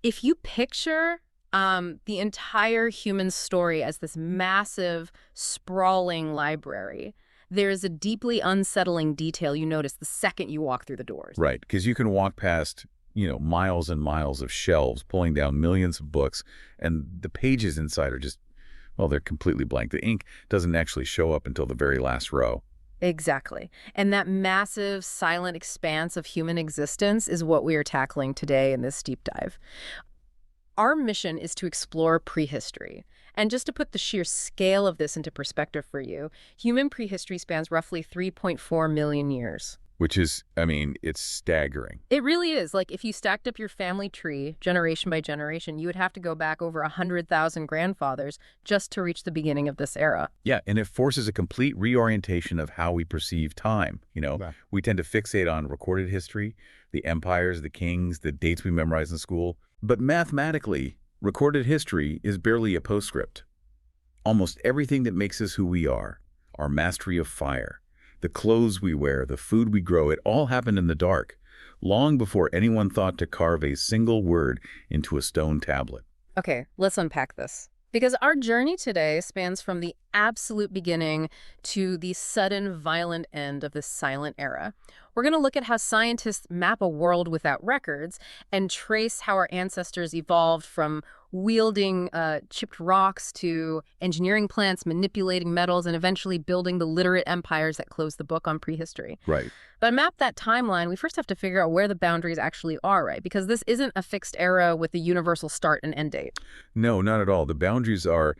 If you picture the entire human story as this massive, sprawling library, there is a deeply unsettling detail you notice the second you walk through the doors. Right, because you can walk past, miles and miles of shelves pulling down millions of books, and the pages inside are just, well, they're completely blank. The ink doesn't actually show up until the very last row. Exactly. And that massive, silent expanse of human existence is what we are tackling today in this deep dive. Our mission is to explore prehistory. And just to put the sheer scale of this into perspective for you, human prehistory spans roughly 3.4 million years. Which is, it's staggering. It really is. Like, if you stacked up your family tree, generation by generation, you would have to go back over 100,000 grandfathers just to reach the beginning of this era. Yeah, and it forces a complete reorientation of how we perceive time. Right. We tend to fixate on recorded history, the empires, the kings, the dates we memorize in school. But mathematically, recorded history is barely a postscript. Almost everything that makes us who we are, our mastery of fire, the clothes we wear, the food we grow, it all happened in the dark, long before anyone thought to carve a single word into a stone tablet. Okay, let's unpack this. Because our journey today spans from the absolute beginning to the sudden, violent end of this silent era. We're going to look at how scientists map a world without records and trace how our ancestors evolved from wielding chipped rocks to engineering plants, manipulating metals, and eventually building the literate empires that close the book on prehistory. Right. But to map that timeline, we first have to figure out where the boundaries actually are, right? Because this isn't a fixed era with a universal start and end date. No, not at all. The boundaries are,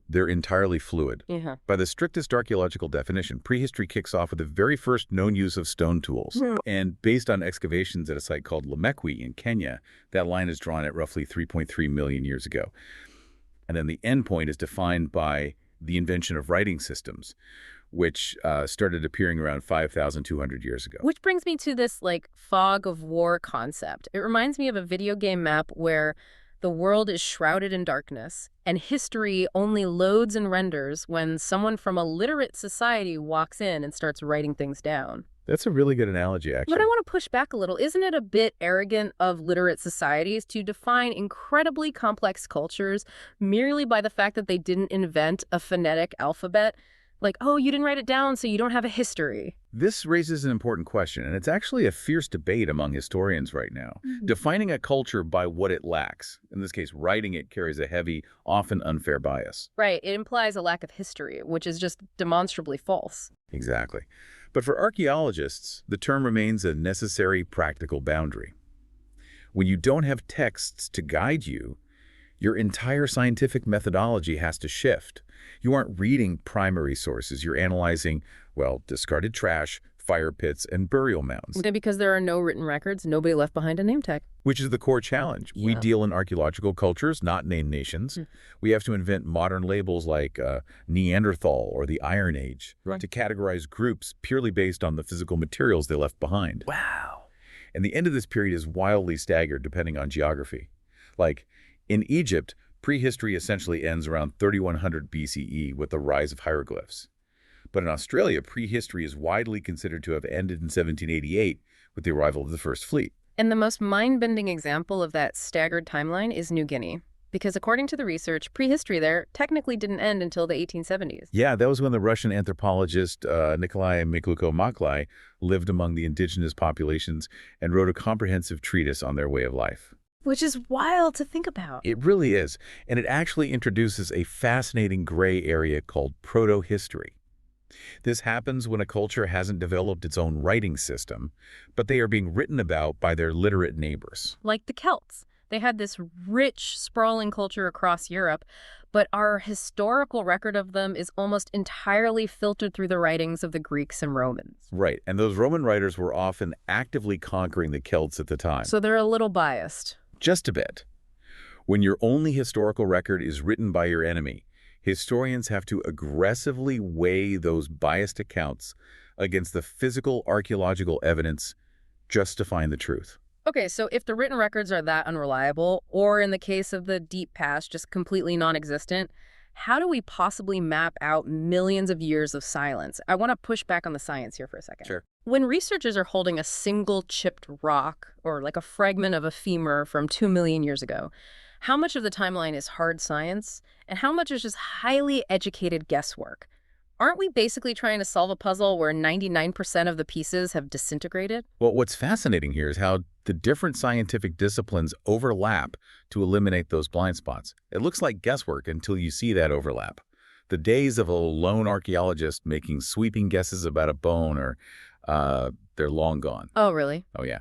they're entirely fluid. Yeah. By the strictest archaeological definition, prehistory kicks off with the very first known use of stone tools. And based on excavations at a site called Lemekwi in Kenya, that line is drawn at roughly 3.3 million years ago. And then the end point is defined by the invention of writing systems, which started appearing around 5,200 years ago. Which brings me to this, fog of war concept. It reminds me of a video game map where the world is shrouded in darkness, and history only loads and renders when someone from a literate society walks in and starts writing things down. That's a really good analogy, actually. But I want to push back a little. Isn't it a bit arrogant of literate societies to define incredibly complex cultures merely by the fact that they didn't invent a phonetic alphabet? Like, oh, you didn't write it down, so you don't have a history. This raises an important question, and it's actually a fierce debate among historians right now. Defining a culture by what it lacks, in this case, writing it carries a heavy, often unfair bias. Right. It implies a lack of history, which is just demonstrably false. Exactly. But for archaeologists, the term remains a necessary practical boundary. When you don't have texts to guide you, your entire scientific methodology has to shift. You aren't reading primary sources. You're analyzing, discarded trash, fire pits, and burial mounds. And because there are no written records, nobody left behind a name tag. Which is the core challenge. Yeah. We deal in archaeological cultures, not named nations. We have to invent modern labels like Neanderthal or the Iron Age to categorize groups purely based on the physical materials they left behind. Wow. And the end of this period is wildly staggered depending on geography. Like, in Egypt, prehistory essentially ends around 3100 BCE with the rise of hieroglyphs. But in Australia, prehistory is widely considered to have ended in 1788 with the arrival of the first fleet. And the most mind-bending example of that staggered timeline is New Guinea. Because according to the research, prehistory there technically didn't end until the 1870s. Yeah, that was when the Russian anthropologist Nikolai Mikhailovich lived among the indigenous populations and wrote a comprehensive treatise on their way of life. Which is wild to think about. It really is. And it actually introduces a fascinating gray area called proto-history. This happens when a culture hasn't developed its own writing system, but they are being written about by their literate neighbors. Like the Celts. They had this rich, sprawling culture across Europe, but our historical record of them is almost entirely filtered through the writings of the Greeks and Romans. Right, and those Roman writers were often actively conquering the Celts at the time. So they're a little biased. Just a bit. When your only historical record is written by your enemy, historians have to aggressively weigh those biased accounts against the physical archaeological evidence just to find the truth. Okay, so if the written records are that unreliable, or in the case of the deep past, just completely non-existent, how do we possibly map out millions of years of silence? I want to push back on the science here for a second. Sure. When researchers are holding a single chipped rock, or like a fragment of a femur from 2 million years ago, how much of the timeline is hard science, and how much is just highly educated guesswork? Aren't we basically trying to solve a puzzle where 99% of the pieces have disintegrated? Well, what's fascinating here is how the different scientific disciplines overlap to eliminate those blind spots. It looks like guesswork until you see that overlap. The days of a lone archaeologist making sweeping guesses about a bone they're long gone. Oh, really? Oh, yeah.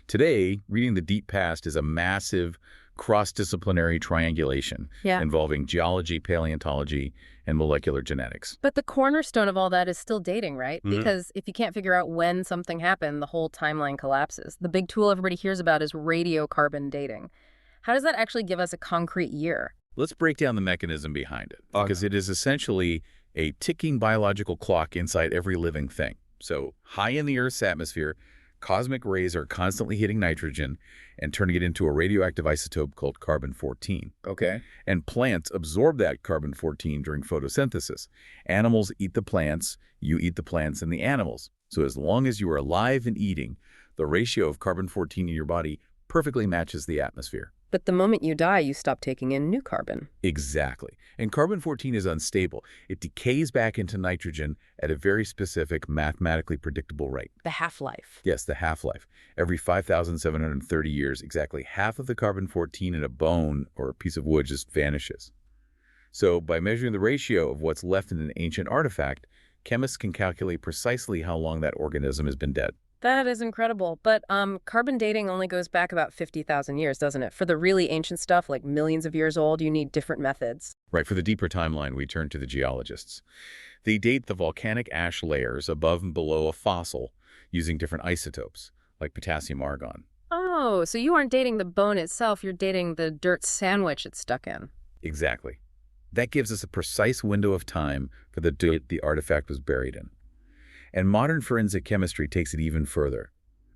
Today, reading the deep past is a massive cross-disciplinary triangulation Yeah. involving geology, paleontology, and molecular genetics. But the cornerstone of all that is still dating, right? Mhm. Because if you can't figure out when something happened, the whole timeline collapses. The big tool everybody hears about is radiocarbon dating. How does that actually give us a concrete year? Let's break down the mechanism behind it, because it is essentially a ticking biological clock inside every living thing. So high in the Earth's atmosphere, cosmic rays are constantly hitting nitrogen and turning it into a radioactive isotope called carbon-14. Okay. And plants absorb that carbon-14 during photosynthesis. Animals eat the plants, you eat the plants and the animals. So as long as you are alive and eating, the ratio of carbon-14 in your body perfectly matches the atmosphere. But the moment you die, you stop taking in new carbon. Exactly. And carbon-14 is unstable. It decays back into nitrogen at a very specific, mathematically predictable rate. The half-life. Yes, the half-life. Every 5,730 years, exactly half of the carbon-14 in a bone or a piece of wood just vanishes. So by measuring the ratio of what's left in an ancient artifact, chemists can calculate precisely how long that organism has been dead. That is incredible. But carbon dating only goes back about 50,000 years, doesn't it? For the really ancient stuff, like millions of years old, you need different methods. Right, for the deeper timeline, we turn to the geologists. They date the volcanic ash layers above and below a fossil using different isotopes, like potassium argon. Oh, so you aren't dating the bone itself, you're dating the dirt sandwich it's stuck in. Exactly. That gives us a precise window of time for the dirt the artifact was buried in. And modern forensic chemistry takes it even further.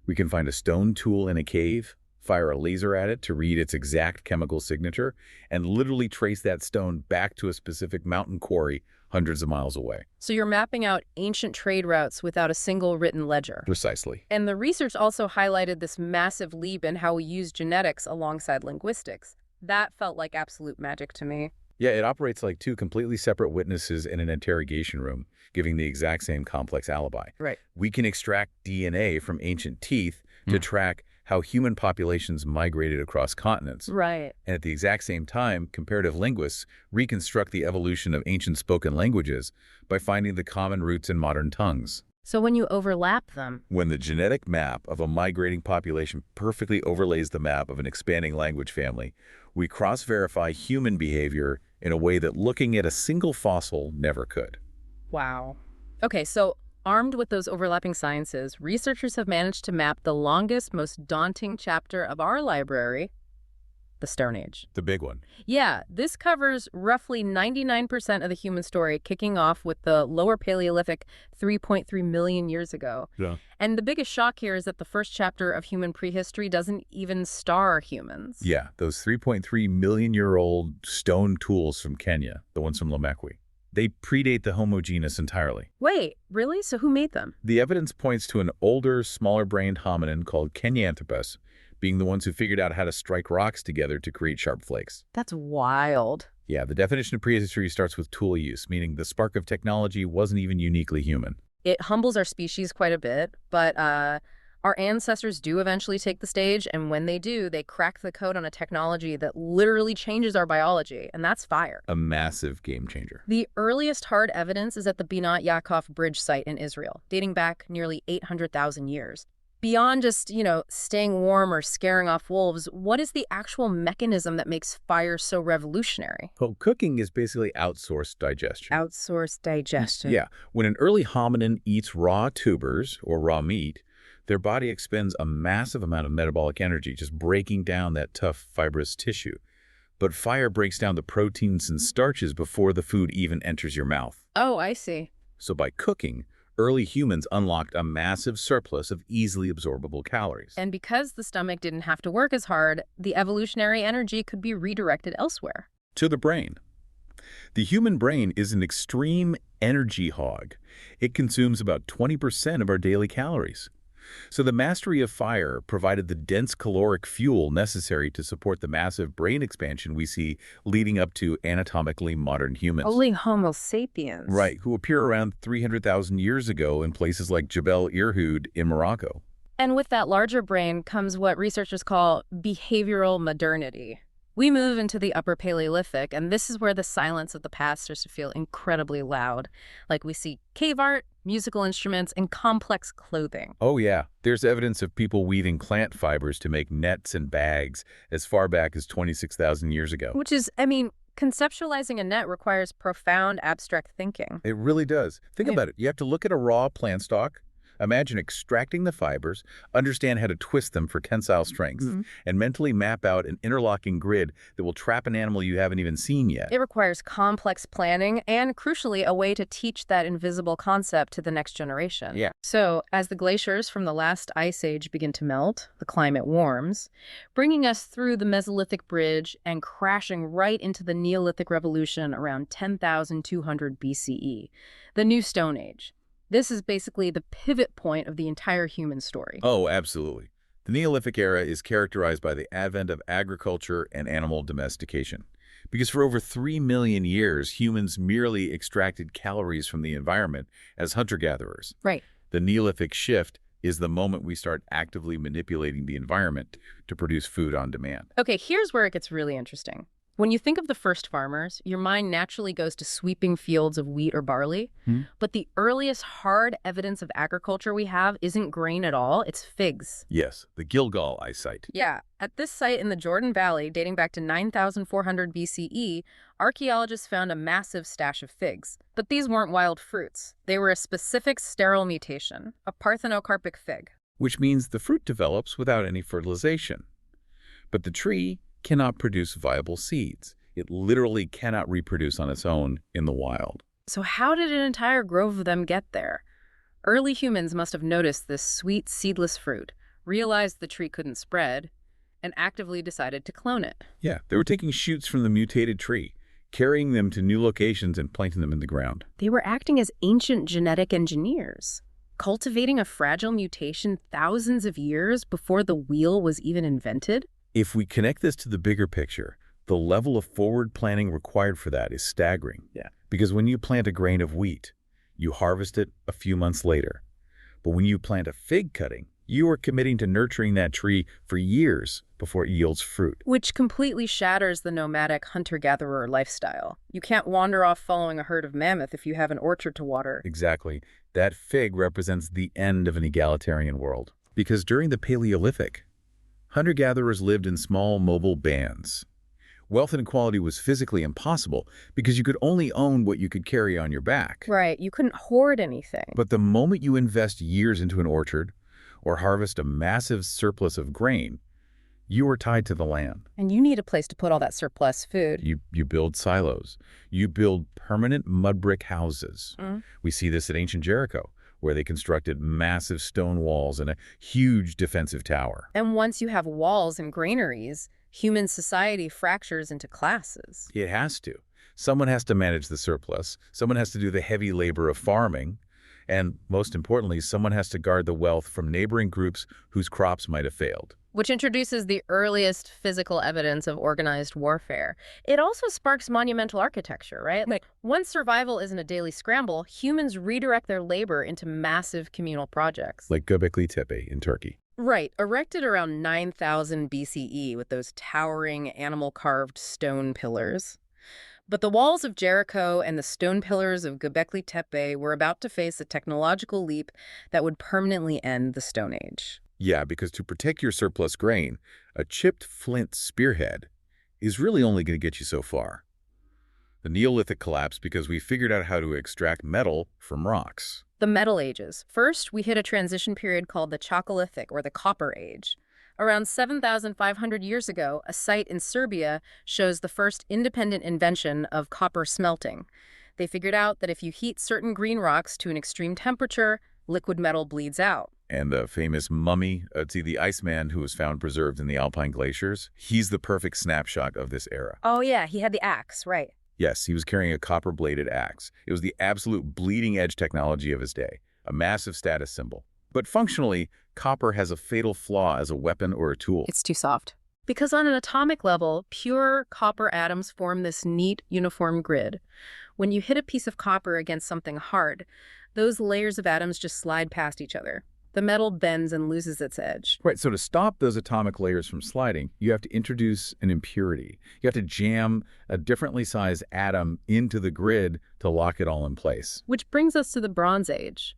We can find a stone tool in a cave, fire a laser at it to read its exact chemical signature, and literally trace that stone back to a specific mountain quarry hundreds of miles away. So you're mapping out ancient trade routes without a single written ledger. Precisely. And the research also highlighted this massive leap in how we use genetics alongside linguistics. That felt like absolute magic to me. Yeah, it operates like two completely separate witnesses in an interrogation room, giving the exact same complex alibi. Right. We can extract DNA from ancient teeth to track how human populations migrated across continents. Right. And at the exact same time, comparative linguists reconstruct the evolution of ancient spoken languages by finding the common roots in modern tongues. So when you overlap them, When the genetic map of a migrating population perfectly overlays the map of an expanding language family, we cross-verify human behavior in a way that looking at a single fossil never could. wow. Okay, so armed with those overlapping sciences, researchers have managed to map the longest, most daunting chapter of our library, the Stone Age. The big one. Yeah, this covers roughly 99% of the human story, kicking off with the Lower Paleolithic 3.3 million years ago. Yeah. And the biggest shock here is that the first chapter of human prehistory doesn't even star humans. Yeah, those 3.3 million-year-old stone tools from Kenya, the ones from Lomekwi. They predate the Homo genus entirely. Wait, really? So who made them? The evidence points to an older, smaller-brained hominin called Kenyanthropus being the ones who figured out how to strike rocks together to create sharp flakes. That's wild. Yeah, the definition of prehistory starts with tool use, meaning the spark of technology wasn't even uniquely human. It humbles our species quite a bit, but our ancestors do eventually take the stage, and when they do, they crack the code on a technology that literally changes our biology, and that's fire. A massive game changer. The earliest hard evidence is at the Binat Yaakov Bridge site in Israel, dating back nearly 800,000 years. Beyond just, staying warm or scaring off wolves, what is the actual mechanism that makes fire so revolutionary? Well, cooking is basically outsourced digestion. Outsourced digestion. Yeah, when an early hominin eats raw tubers or raw meat, their body expends a massive amount of metabolic energy just breaking down that tough, fibrous tissue. But fire breaks down the proteins and starches before the food even enters your mouth. Oh, I see. So by cooking, early humans unlocked a massive surplus of easily absorbable calories. And because the stomach didn't have to work as hard, the evolutionary energy could be redirected elsewhere. To the brain. The human brain is an extreme energy hog. It consumes about 20% of our daily calories. So the mastery of fire provided the dense caloric fuel necessary to support the massive brain expansion we see leading up to anatomically modern humans. Holy Homo sapiens. Right, who appear around 300,000 years ago in places like Jebel Irhoud in Morocco. And with that larger brain comes what researchers call behavioral modernity. We move into the Upper Paleolithic, and this is where the silence of the past starts to feel incredibly loud. Like we see cave art, musical instruments, and complex clothing. Oh yeah, there's evidence of people weaving plant fibers to make nets and bags as far back as 26,000 years ago. Which is, I mean, conceptualizing a net requires profound abstract thinking. It really does. Think Right. about it. You have to look at a raw plant stalk, imagine extracting the fibers, understand how to twist them for tensile strength, and mentally map out an interlocking grid that will trap an animal you haven't even seen yet. It requires complex planning and, crucially, a way to teach that invisible concept to the next generation. Yeah. So, as the glaciers from the last ice age begin to melt, the climate warms, bringing us through the Mesolithic bridge and crashing right into the Neolithic Revolution around 10,200 BCE, the New Stone Age. This is basically the pivot point of the entire human story. Oh, absolutely. The Neolithic era is characterized by the advent of agriculture and animal domestication. Because for over 3 million years, humans merely extracted calories from the environment as hunter-gatherers. Right. The Neolithic shift is the moment we start actively manipulating the environment to produce food on demand. Okay, here's where it gets really interesting. When you think of the first farmers, your mind naturally goes to sweeping fields of wheat or barley. But the earliest hard evidence of agriculture we have isn't grain at all, it's figs. Yes, the Gilgal ice site. Yeah, at this site in the Jordan Valley, dating back to 9,400 BCE, archaeologists found a massive stash of figs. But these weren't wild fruits. They were a specific sterile mutation, a parthenocarpic fig. Which means the fruit develops without any fertilization. But the tree cannot produce viable seeds. It literally cannot reproduce on its own in the wild. So how did an entire grove of them get there? Early humans must have noticed this sweet, seedless fruit, realized the tree couldn't spread, and actively decided to clone it. Yeah, they were taking shoots from the mutated tree, carrying them to new locations and planting them in the ground. They were acting as ancient genetic engineers, cultivating a fragile mutation thousands of years before the wheel was even invented. If we connect this to the bigger picture, the level of forward planning required for that is staggering. Yeah. Because when you plant a grain of wheat, you harvest it a few months later. But when you plant a fig cutting, you are committing to nurturing that tree for years before it yields fruit. Which completely shatters the nomadic hunter-gatherer lifestyle. You can't wander off following a herd of mammoth if you have an orchard to water. Exactly. That fig represents the end of an egalitarian world. Because during the Paleolithic, hunter-gatherers lived in small, mobile bands. Wealth inequality was physically impossible because you could only own what you could carry on your back. Right, you couldn't hoard anything. But the moment you invest years into an orchard or harvest a massive surplus of grain, you are tied to the land. And you need a place to put all that surplus food. You build silos. You build permanent mud brick houses. We see this at ancient Jericho, where they constructed massive stone walls and a huge defensive tower. And once you have walls and granaries, human society fractures into classes. It has to. Someone has to manage the surplus. Someone has to do the heavy labor of farming. And most importantly, someone has to guard the wealth from neighboring groups whose crops might have failed. Which introduces the earliest physical evidence of organized warfare. It also sparks monumental architecture, right? Like, once survival isn't a daily scramble, humans redirect their labor into massive communal projects. Like Göbekli Tepe in Turkey. Right, erected around 9,000 BCE with those towering animal-carved stone pillars. But the walls of Jericho and the stone pillars of Göbekli Tepe were about to face a technological leap that would permanently end the Stone Age. Yeah, because to protect your surplus grain, a chipped flint spearhead is really only going to get you so far. The Neolithic collapsed because we figured out how to extract metal from rocks. The Metal Ages. First, we hit a transition period called the Chalcolithic, or the Copper Age. Around 7,500 years ago, a site in Serbia shows the first independent invention of copper smelting. They figured out that if you heat certain green rocks to an extreme temperature, liquid metal bleeds out. And the famous mummy, the Iceman who was found preserved in the Alpine glaciers, he's the perfect snapshot of this era. Oh yeah, he had the axe, right. Yes, he was carrying a copper-bladed axe. It was the absolute bleeding-edge technology of his day, a massive status symbol. But functionally, copper has a fatal flaw as a weapon or a tool. It's too soft. Because on an atomic level, pure copper atoms form this neat, uniform grid. When you hit a piece of copper against something hard, those layers of atoms just slide past each other. The metal bends and loses its edge. Right, so to stop those atomic layers from sliding, you have to introduce an impurity. You have to jam a differently sized atom into the grid to lock it all in place. Which brings us to the Bronze Age.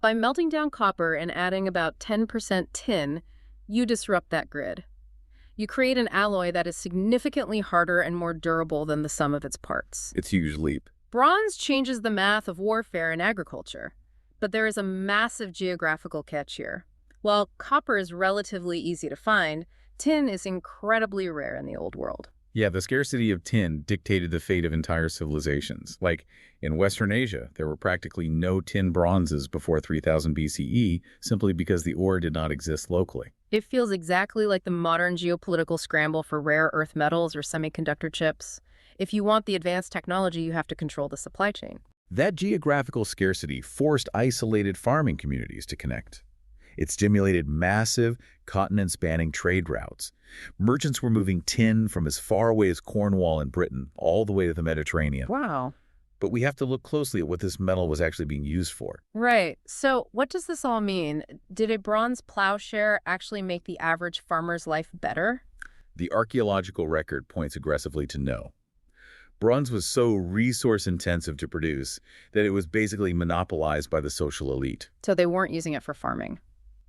By melting down copper and adding about 10% tin, you disrupt that grid. You create an alloy that is significantly harder and more durable than the sum of its parts. It's a huge leap. Bronze changes the math of warfare and agriculture. But there is a massive geographical catch here. While copper is relatively easy to find, tin is incredibly rare in the Old World. Yeah, the scarcity of tin dictated the fate of entire civilizations. Like in Western Asia, there were practically no tin bronzes before 3000 BCE simply because the ore did not exist locally. It feels exactly like the modern geopolitical scramble for rare earth metals or semiconductor chips. If you want the advanced technology, you have to control the supply chain. That geographical scarcity forced isolated farming communities to connect. It stimulated massive, continent-spanning trade routes. Merchants were moving tin from as far away as Cornwall in Britain all the way to the Mediterranean. Wow. But we have to look closely at what this metal was actually being used for. Right. So what does this all mean? Did a bronze plowshare actually make the average farmer's life better? The archaeological record points aggressively to no. Bronze was so resource-intensive to produce that it was basically monopolized by the social elite. So they weren't using it for farming.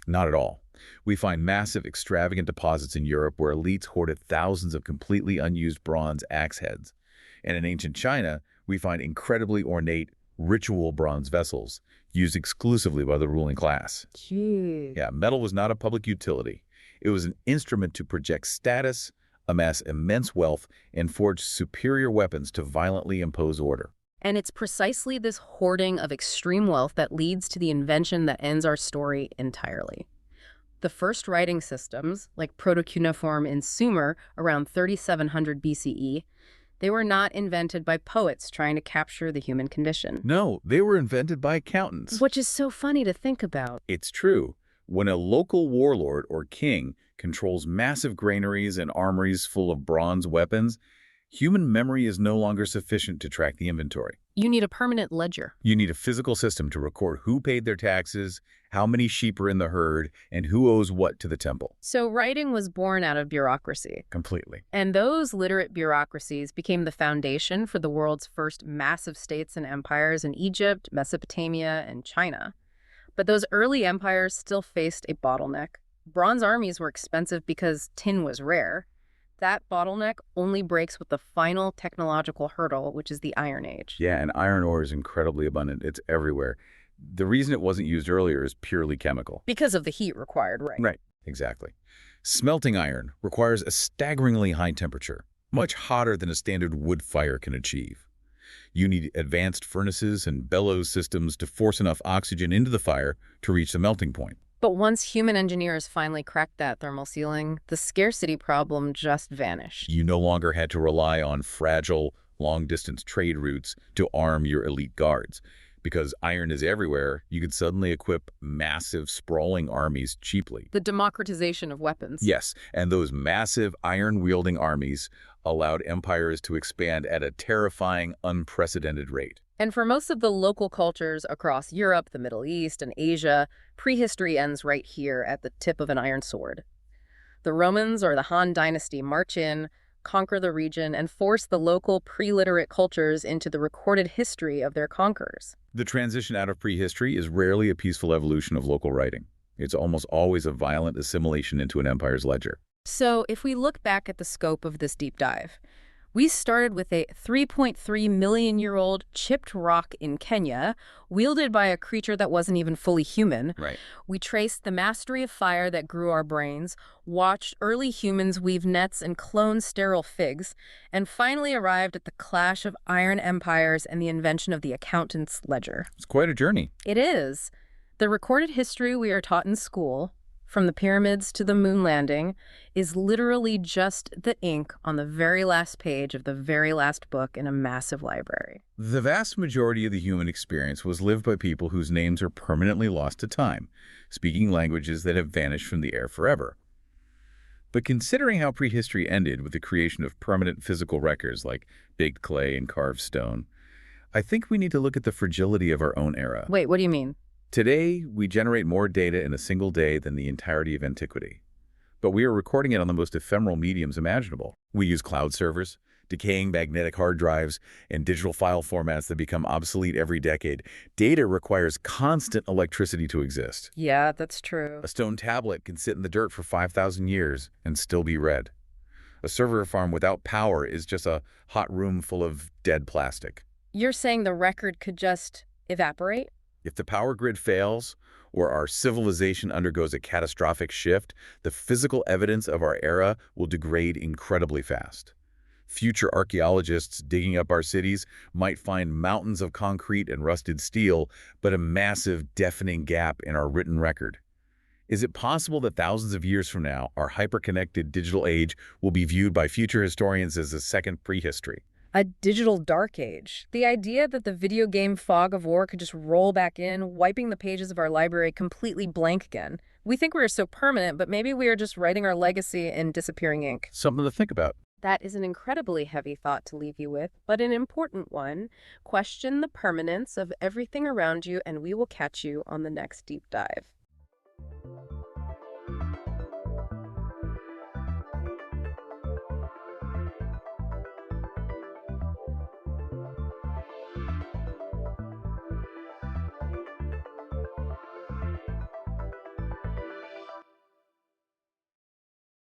Not at all. We find massive, extravagant deposits in Europe where elites hoarded thousands of completely unused bronze axe heads. And in ancient China, we find incredibly ornate, ritual bronze vessels used exclusively by the ruling class. Gee. Yeah, metal was not a public utility. It was an instrument to project status, amass immense wealth, and forge superior weapons to violently impose order. And it's precisely this hoarding of extreme wealth that leads to the invention that ends our story entirely. The first writing systems, like proto-cuneiform in Sumer around 3700 BCE, they were not invented by poets trying to capture the human condition. No, they were invented by accountants. Which is so funny to think about. It's true. When a local warlord or king controls massive granaries and armories full of bronze weapons, human memory is no longer sufficient to track the inventory. You need a permanent ledger. You need a physical system to record who paid their taxes, how many sheep are in the herd, and who owes what to the temple. So writing was born out of bureaucracy. Completely. And those literate bureaucracies became the foundation for the world's first massive states and empires in Egypt, Mesopotamia, and China. But those early empires still faced a bottleneck. Bronze armies were expensive because tin was rare. That bottleneck only breaks with the final technological hurdle, which is the Iron Age. Yeah, and iron ore is incredibly abundant. It's everywhere. The reason it wasn't used earlier is purely chemical. Because of the heat required, right? Right, exactly. Smelting iron requires a staggeringly high temperature, much hotter than a standard wood fire can achieve. You need advanced furnaces and bellows systems to force enough oxygen into the fire to reach the melting point. But once human engineers finally cracked that thermal ceiling, the scarcity problem just vanished. You no longer had to rely on fragile, long-distance trade routes to arm your elite guards. Because iron is everywhere, you could suddenly equip massive, sprawling armies cheaply. The democratization of weapons. Yes, and those massive iron-wielding armies allowed empires to expand at a terrifying, unprecedented rate. And for most of the local cultures across Europe, the Middle East, and Asia, prehistory ends right here at the tip of an iron sword. The Romans or the Han Dynasty march in, conquer the region, and force the local pre-literate cultures into the recorded history of their conquerors. The transition out of prehistory is rarely a peaceful evolution of local writing. It's almost always a violent assimilation into an empire's ledger. So if we look back at the scope of this deep dive, we started with a 3.3 million-year-old chipped rock in Kenya, wielded by a creature that wasn't even fully human. Right. We traced the mastery of fire that grew our brains, watched early humans weave nets and clone sterile figs, and finally arrived at the clash of iron empires and the invention of the accountant's ledger. It's quite a journey. It is. The recorded history we are taught in school, from the pyramids to the moon landing, is literally just the ink on the very last page of the very last book in a massive library. The vast majority of the human experience was lived by people whose names are permanently lost to time, speaking languages that have vanished from the air forever. But considering how prehistory ended with the creation of permanent physical records like baked clay and carved stone, I think we need to look at the fragility of our own era. Wait, what do you mean? Today, we generate more data in a single day than the entirety of antiquity. But we are recording it on the most ephemeral mediums imaginable. We use cloud servers, decaying magnetic hard drives, and digital file formats that become obsolete every decade. Data requires constant electricity to exist. Yeah, that's true. A stone tablet can sit in the dirt for 5,000 years and still be read. A server farm without power is just a hot room full of dead plastic. You're saying the record could just evaporate? If the power grid fails, or our civilization undergoes a catastrophic shift, the physical evidence of our era will degrade incredibly fast. Future archaeologists digging up our cities might find mountains of concrete and rusted steel, but a massive, deafening gap in our written record. Is it possible that thousands of years from now, our hyper-connected digital age will be viewed by future historians as a second prehistory? A digital dark age. The idea that the video game fog of war could just roll back in, wiping the pages of our library completely blank again. We think we are so permanent, but maybe we are just writing our legacy in disappearing ink. Something to think about. That is an incredibly heavy thought to leave you with, but an important one. Question the permanence of everything around you, and we will catch you on the next deep dive.